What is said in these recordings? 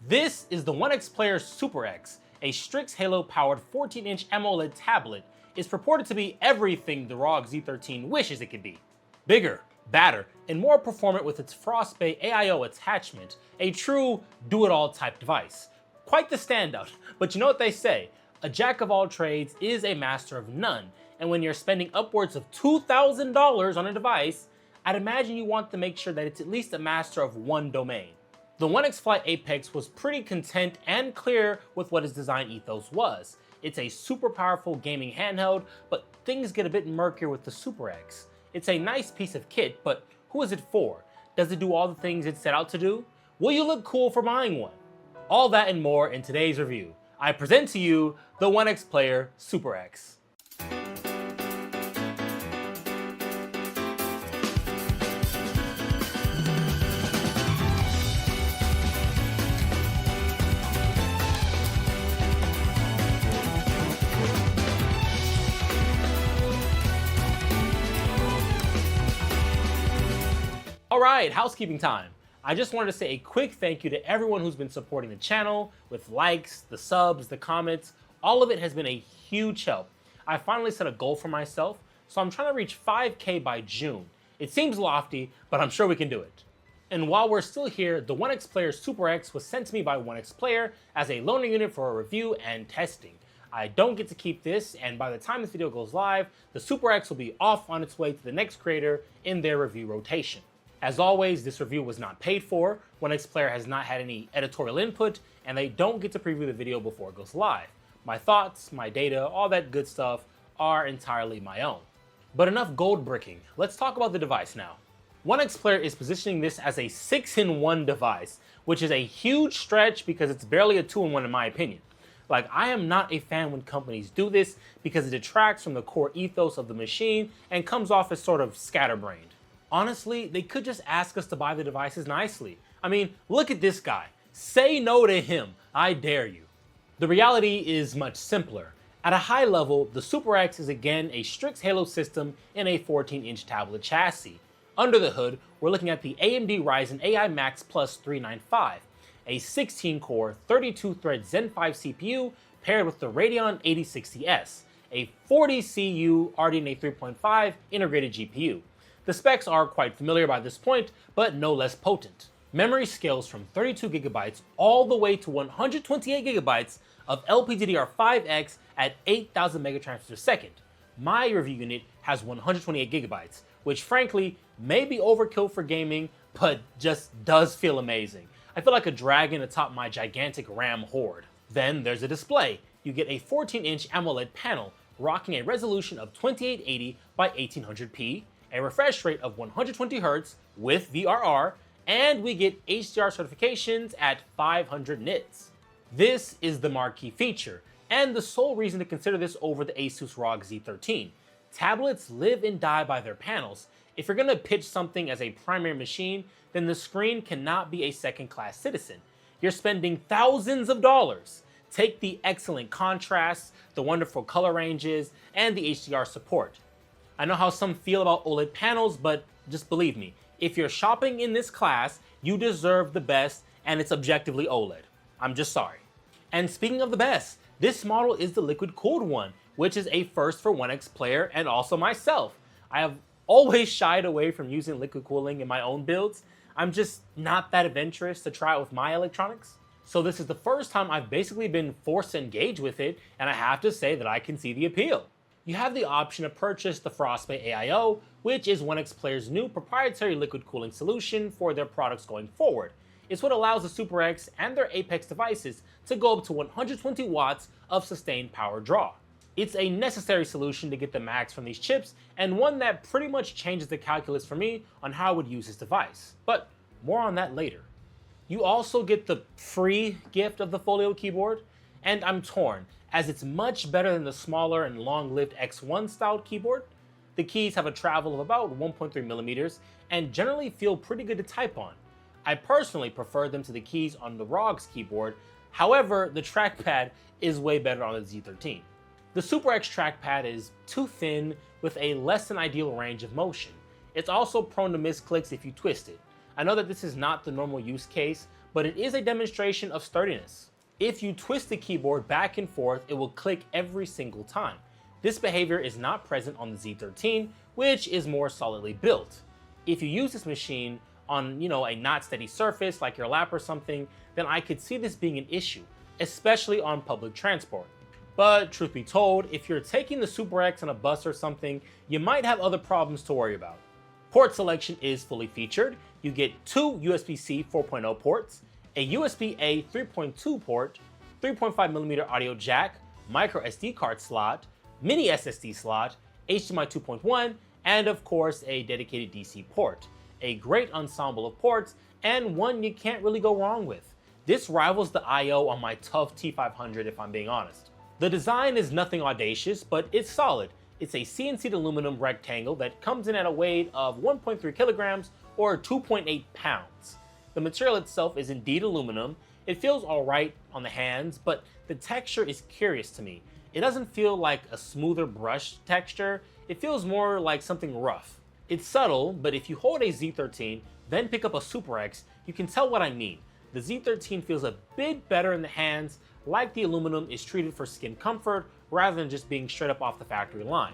This is the OneXPlayer Super X, a Strix Halo powered 14-inch AMOLED tablet. It's purported to be everything the ROG Z13 wishes it could be. Bigger, badder, and more performant with its Frostbite AIO attachment, a true do-it-all type device. Quite the standout, but you know what they say, a jack of all trades is a master of none, and when you're spending upwards of $2,000 on a device, I'd imagine you want to make sure that it's at least a master of one domain. The OneXPlayer Apex was pretty content and clear with what its design ethos was. It's a super powerful gaming handheld, but things get a bit murkier with the Super X. It's a nice piece of kit, but who is it for? Does it do all the things it set out to do? Will you look cool for buying one? All that and more in today's review. I present to you the OneXPlayer Super X. Alright, housekeeping time. I just wanted to say a quick thank you to everyone who's been supporting the channel with likes, the subs, the comments. All of it has been a huge help. I finally set a goal for myself, so I'm trying to reach 5K by June. It seems lofty, but I'm sure we can do it. And while we're still here, the OneXPlayer Super X was sent to me by OneXPlayer as a loaner unit for a review and testing. I don't get to keep this, and by the time this video goes live, the Super X will be off on its way to the next creator in their review rotation. As always, this review was not paid for, OneXPlayer has not had any editorial input, and they don't get to preview the video before it goes live. My thoughts, my data, all that good stuff are entirely my own. But enough gold bricking, let's talk about the device now. OneXPlayer is positioning this as a 6-in-1 device, which is a huge stretch because it's barely a 2-in-1 in my opinion. Like, I am not a fan when companies do this because it detracts from the core ethos of the machine and comes off as sort of scatterbrained. Honestly, they could just ask us to buy the devices nicely. I mean, look at this guy. Say no to him, I dare you. The reality is much simpler. At a high level, the Super X is again a Strix Halo system in a 14-inch tablet chassis. Under the hood, we're looking at the AMD Ryzen AI Max Plus 395, a 16-core, 32-thread Zen 5 CPU paired with the Radeon 8060S, a 40 CU RDNA 3.5 integrated GPU. The specs are quite familiar by this point, but no less potent. Memory scales from 32GB all the way to 128GB of LPDDR5X at 8,000 megatransfers per second. My review unit has 128GB, which frankly may be overkill for gaming, but just does feel amazing. I feel like a dragon atop my gigantic RAM hoard. Then there's a display. You get a 14-inch AMOLED panel rocking a resolution of 2880 by 1800p, a refresh rate of 120Hz with VRR, and we get HDR certifications at 500 nits. This is the marquee feature, and the sole reason to consider this over the Asus ROG Z13. Tablets live and die by their panels. If you're gonna pitch something as a primary machine, then the screen cannot be a second-class citizen. You're spending thousands of dollars. Take the excellent contrasts, the wonderful color ranges, and the HDR support. I know how some feel about OLED panels, but just believe me, if you're shopping in this class, you deserve the best, and it's objectively OLED. I'm just sorry. And speaking of the best, this model is the liquid-cooled one, which is a first for OneXPlayer and also myself. I have always shied away from using liquid cooling in my own builds. I'm just not that adventurous to try it with my electronics. So this is the first time I've basically been forced to engage with it, and I have to say that I can see the appeal. You have the option to purchase the Frostbite AIO, which is OneXPlayer's new proprietary liquid cooling solution for their products going forward. It's what allows the Super X and their Apex devices to go up to 120 watts of sustained power draw. It's a necessary solution to get the max from these chips, and one that pretty much changes the calculus for me on how I would use this device. But more on that later. You also get the free gift of the Folio keyboard, and I'm torn, as it's much better than the smaller and long-lived X1 styled keyboard. The keys have a travel of about 1.3 millimeters and generally feel pretty good to type on. I personally prefer them to the keys on the ROG's keyboard, however, the trackpad is way better on the Z13. The Super X trackpad is too thin with a less than ideal range of motion. It's also prone to misclicks if you twist it. I know that this is not the normal use case, but it is a demonstration of sturdiness. If you twist the keyboard back and forth, it will click every single time. This behavior is not present on the Z13, which is more solidly built. If you use this machine on, a not steady surface like your lap or something, then I could see this being an issue, especially on public transport. But truth be told, if you're taking the Super X on a bus or something, you might have other problems to worry about. Port selection is fully featured. You get two USB-C 4.0 ports, a USB-A 3.2 port, 3.5mm audio jack, micro SD card slot, mini SSD slot, HDMI 2.1, and of course a dedicated DC port. A great ensemble of ports, and one you can't really go wrong with. This rivals the I/O on my tough T500 if I'm being honest. The design is nothing audacious, but it's solid. It's a CNC'd aluminum rectangle that comes in at a weight of 1.3 kilograms or 2.8 pounds. The material itself is indeed aluminum. It feels alright on the hands, but the texture is curious to me. It doesn't feel like a smoother brush texture, it feels more like something rough. It's subtle, but if you hold a Z13, then pick up a Super X, you can tell what I mean. The Z13 feels a bit better in the hands, like the aluminum is treated for skin comfort rather than just being straight up off the factory line.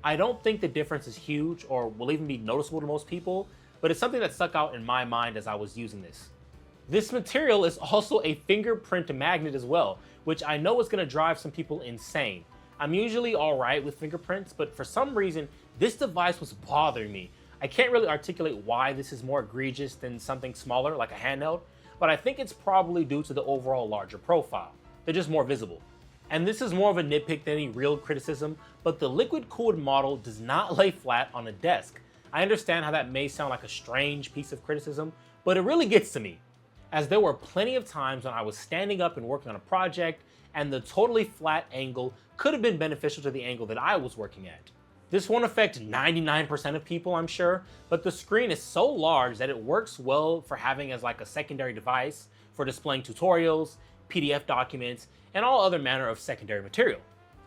I don't think the difference is huge or will even be noticeable to most people, but it's something that stuck out in my mind as I was using this. This material is also a fingerprint magnet as well, which I know is going to drive some people insane. I'm usually alright with fingerprints, but for some reason, this device was bothering me. I can't really articulate why this is more egregious than something smaller like a handheld, but I think it's probably due to the overall larger profile. They're just more visible. And this is more of a nitpick than any real criticism, but the liquid-cooled model does not lay flat on a desk. I understand how that may sound like a strange piece of criticism, but it really gets to me, as there were plenty of times when I was standing up and working on a project, and the totally flat angle could have been beneficial to the angle that I was working at. This won't affect 99% of people, I'm sure, but the screen is so large that it works well for having as like a secondary device for displaying tutorials, PDF documents, and all other manner of secondary material.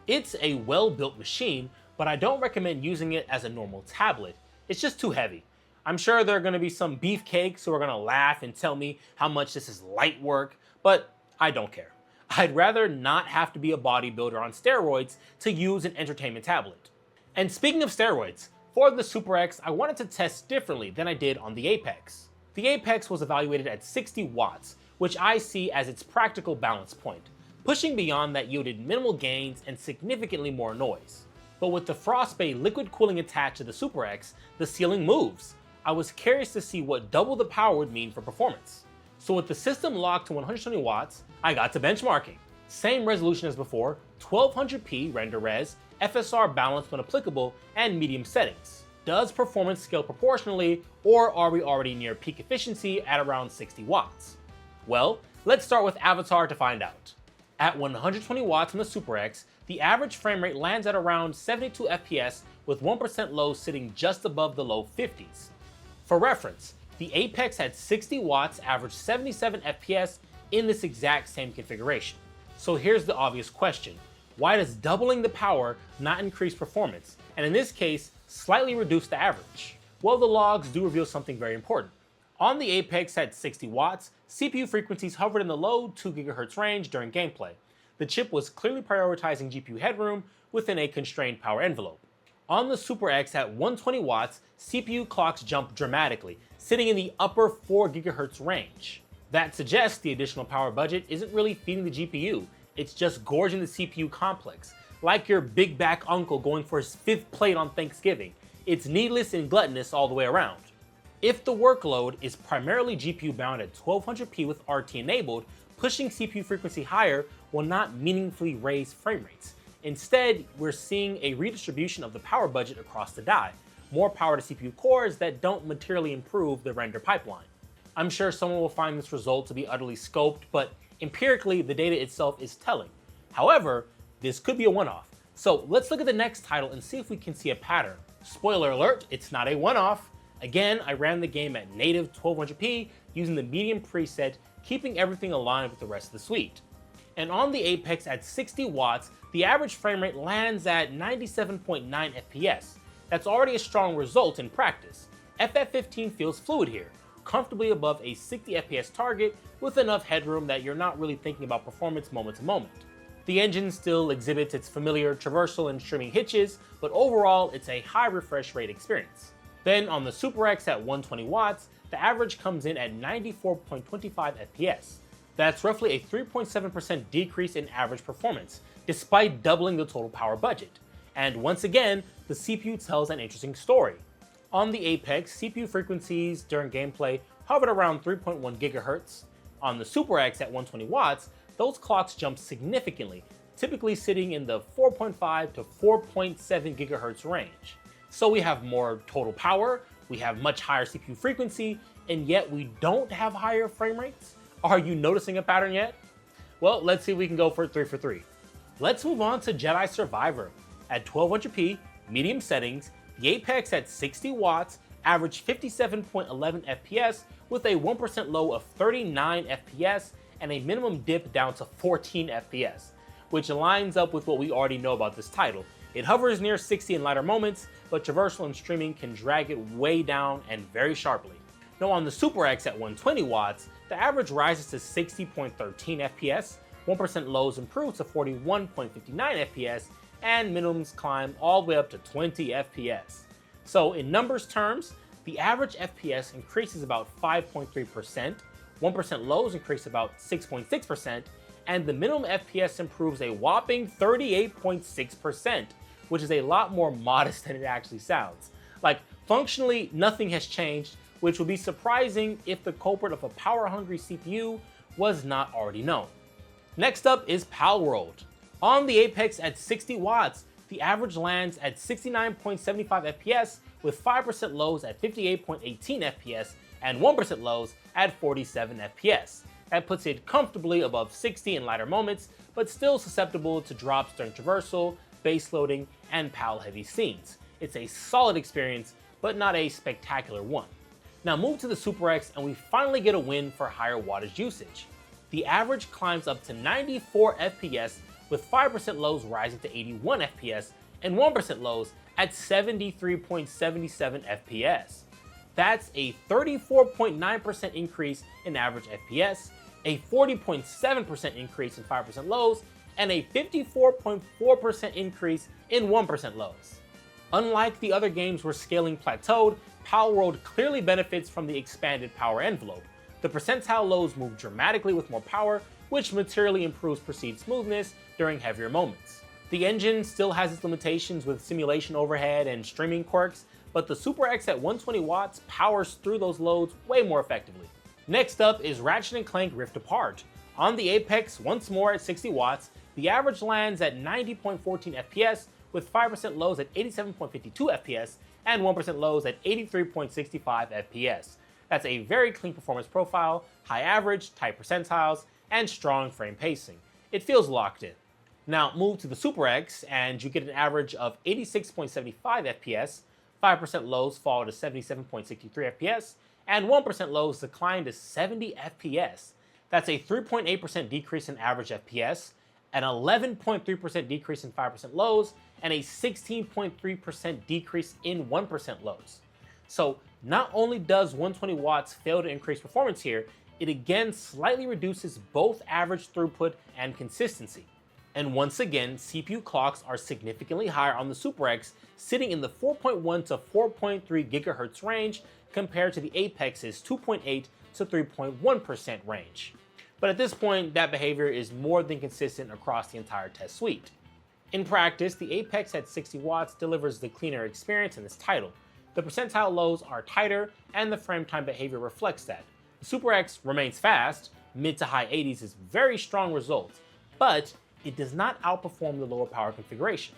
It's a well-built machine, but I don't recommend using it as a normal tablet. It's just too heavy. I'm sure there are going to be some beefcakes who are going to laugh and tell me how much this is light work, but I don't care. I'd rather not have to be a bodybuilder on steroids to use an entertainment tablet. And speaking of steroids, for the Super X, I wanted to test differently than I did on the Apex. The Apex was evaluated at 60 watts, which I see as its practical balance point. Pushing beyond that yielded minimal gains and significantly more noise. But with the Frostbite liquid cooling attached to the Super X, the ceiling moves. I was curious to see what double the power would mean for performance. So with the system locked to 120 watts, I got to benchmarking. Same resolution as before, 1200p render res, FSR balance when applicable, and medium settings. Does performance scale proportionally, or are we already near peak efficiency at around 60 watts? Well, let's start with Avatar to find out. At 120 watts on the Super X, the average frame rate lands at around 72 FPS with 1% low sitting just above the low 50s. For reference, the Apex had 60 watts average 77 FPS in this exact same configuration. So here's the obvious question. Why does doubling the power not increase performance, and in this case, slightly reduce the average? Well, the logs do reveal something very important. On the Apex at 60 watts, CPU frequencies hovered in the low 2 GHz range during gameplay. The chip was clearly prioritizing GPU headroom within a constrained power envelope. On the Super X at 120 watts, CPU clocks jumped dramatically, sitting in the upper 4 GHz range. That suggests the additional power budget isn't really feeding the GPU, it's just gorging the CPU complex, like your big back uncle going for his 5th plate on Thanksgiving. It's needless and gluttonous all the way around. If the workload is primarily GPU bound at 1200p with RT enabled, pushing CPU frequency higher will not meaningfully raise frame rates. Instead, we're seeing a redistribution of the power budget across the die, more power to CPU cores that don't materially improve the render pipeline. I'm sure someone will find this result to be utterly scoped, but empirically, the data itself is telling. However, this could be a one-off. So let's look at the next title and see if we can see a pattern. Spoiler alert, it's not a one-off. Again, I ran the game at native 1200p using the medium preset, keeping everything aligned with the rest of the suite. And on the Apex at 60 watts, the average frame rate lands at 97.9 FPS. That's already a strong result in practice. FF15 feels fluid here. comfortably above a 60 FPS target with enough headroom that you're not really thinking about performance moment to moment. The engine still exhibits its familiar traversal and streaming hitches, but overall it's a high refresh rate experience. Then on the SuperX at 120 watts, the average comes in at 94.25 FPS. That's roughly a 3.7% decrease in average performance, despite doubling the total power budget. And once again, the CPU tells an interesting story. On the Apex, CPU frequencies during gameplay hovered around 3.1 GHz. On the SuperX at 120 watts, those clocks jump significantly, typically sitting in the 4.5 to 4.7 GHz range. So we have more total power, we have much higher CPU frequency, and yet we don't have higher frame rates? Are you noticing a pattern yet? Well, let's see if we can go for 3 for 3. Let's move on to Jedi Survivor. At 1200p, medium settings, the Apex at 60 watts averaged 57.11 FPS with a 1% low of 39 FPS and a minimum dip down to 14 FPS, which aligns up with what we already know about this title. It hovers near 60 in lighter moments, but traversal and streaming can drag it way down and very sharply. Now on the SuperX at 120 watts, the average rises to 60.13 FPS, 1% lows improve to 41.59 FPS, and minimums climb all the way up to 20 FPS. So in numbers terms, the average FPS increases about 5.3%, 1% lows increase about 6.6%, and the minimum FPS improves a whopping 38.6%, which is a lot more modest than it actually sounds. Like, functionally, nothing has changed, which would be surprising if the culprit of a power-hungry CPU was not already known. Next up is Palworld. On the Apex at 60 watts, the average lands at 69.75 FPS with 5% lows at 58.18 FPS and 1% lows at 47 FPS. That puts it comfortably above 60 in lighter moments, but still susceptible to drops during traversal, base loading, and PAL-heavy scenes. It's a solid experience, but not a spectacular one. Now move to the SuperX and we finally get a win for higher wattage usage. The average climbs up to 94 FPS with 5% lows rising to 81 FPS and 1% lows at 73.77 FPS. That's a 34.9% increase in average FPS, a 40.7% increase in 5% lows, and a 54.4% increase in 1% lows. Unlike the other games where scaling plateaued, Palworld clearly benefits from the expanded power envelope. The percentile lows move dramatically with more power, which materially improves perceived smoothness during heavier moments. The engine still has its limitations with simulation overhead and streaming quirks, but the SuperX at 120 watts powers through those loads way more effectively. Next up is Ratchet & Clank Rift Apart. On the Apex, once more at 60 watts, the average lands at 90.14 FPS with 5% lows at 87.52 FPS and 1% lows at 83.65 FPS. That's a very clean performance profile, high average, tight percentiles, and strong frame pacing. It feels locked in. Now move to the SuperX and you get an average of 86.75 FPS, 5% lows fall to 77.63 FPS, and 1% lows decline to 70 FPS. That's a 3.8% decrease in average FPS, an 11.3% decrease in 5% lows, and a 16.3% decrease in 1% lows. So not only does 120 watts fail to increase performance here, it again slightly reduces both average throughput and consistency. And once again, CPU clocks are significantly higher on the SuperX, sitting in the 4.1 to 4.3 GHz range compared to the Apex's 2.8 to 3.1% range. But at this point, that behavior is more than consistent across the entire test suite. In practice, the Apex at 60 watts delivers the cleaner experience in this title. The percentile lows are tighter, and the frame time behavior reflects that. The SuperX remains fast, mid to high 80s is very strong results, but it does not outperform the lower power configuration.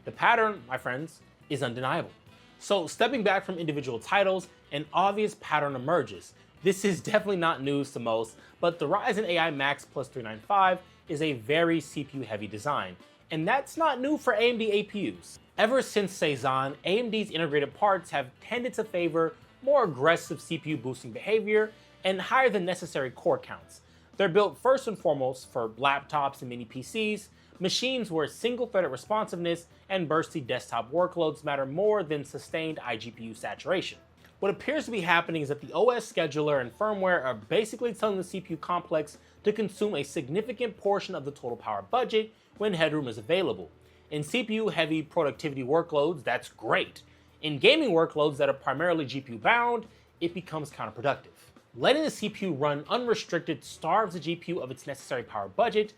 The pattern, my friends, is undeniable. So stepping back from individual titles, an obvious pattern emerges. This is definitely not news to most, but the Ryzen AI Max plus 395 is a very CPU-heavy design, and that's not new for AMD APUs. Ever since Cezanne, AMD's integrated parts have tended to favor more aggressive CPU boosting behavior and higher than necessary core counts. They're built first and foremost for laptops and mini PCs, machines where single-threaded responsiveness and bursty desktop workloads matter more than sustained iGPU saturation. What appears to be happening is that the OS scheduler and firmware are basically telling the CPU complex to consume a significant portion of the total power budget when headroom is available. In CPU-heavy productivity workloads, that's great. In gaming workloads that are primarily GPU-bound, it becomes counterproductive. Letting the CPU run unrestricted starves the GPU of its necessary power budget.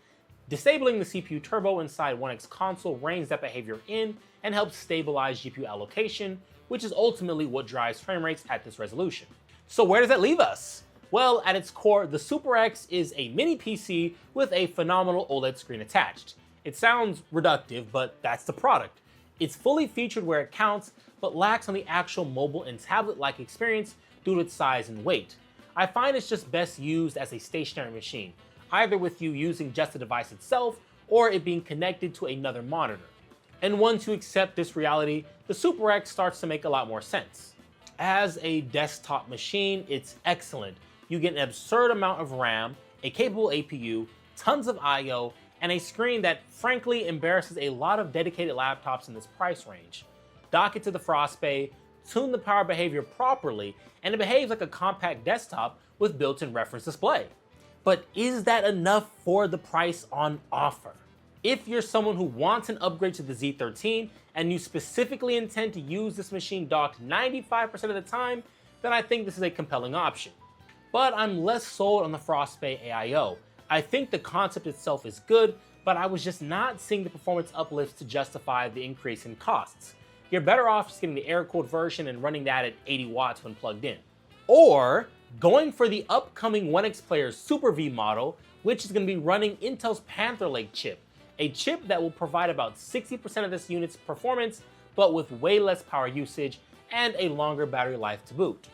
Disabling the CPU turbo inside OneX console reins that behavior in and helps stabilize GPU allocation, which is ultimately what drives frame rates at this resolution. So where does that leave us? Well, at its core, the Super X is a mini PC with a phenomenal OLED screen attached. It sounds reductive, but that's the product. It's fully featured where it counts, but lacks on the actual mobile and tablet-like experience due to its size and weight. I find it's just best used as a stationary machine, either with you using just the device itself or it being connected to another monitor. And once you accept this reality, the Super X starts to make a lot more sense. As a desktop machine, it's excellent. You get an absurd amount of RAM, a capable APU, tons of I/O, and a screen that frankly embarrasses a lot of dedicated laptops in this price range. Dock it to the Frost Bay, tune the power behavior properly, and it behaves like a compact desktop with built-in reference display. But is that enough for the price on offer? If you're someone who wants an upgrade to the Z13 and you specifically intend to use this machine docked 95% of the time, then I think this is a compelling option. But I'm less sold on the Frost Bay AIO. I think the concept itself is good, but I was just not seeing the performance uplifts to justify the increase in costs. You're better off just getting the air-cooled version and running that at 80 watts when plugged in. Or going for the upcoming OneXPlayer Super V model, which is going to be running Intel's Panther Lake chip, a chip that will provide about 60% of this unit's performance, but with way less power usage and a longer battery life to boot.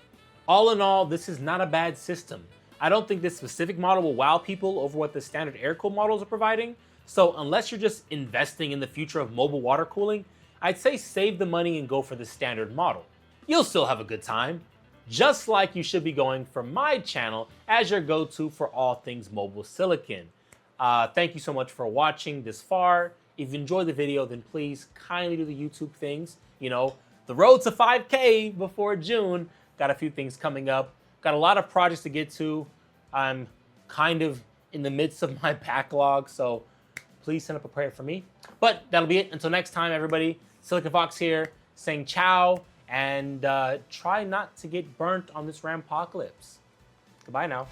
All in all, this is not a bad system. I don't think this specific model will wow people over what the standard air-cooled models are providing, so unless you're just investing in the future of mobile water cooling, I'd say save the money and go for the standard model. You'll still have a good time, just like you should be going for my channel as your go-to for all things mobile silicon. Thank you so much for watching this far. If you enjoyed the video, then please kindly do the YouTube things. You know, the road to 5K before June. Got a few things coming up. Got a lot of projects to get to. I'm kind of in the midst of my backlog, so please send up a prayer for me. But that'll be it. Until next time, everybody. Silicon Fox here, saying ciao, and try not to get burnt on this Rampocalypse. Goodbye now.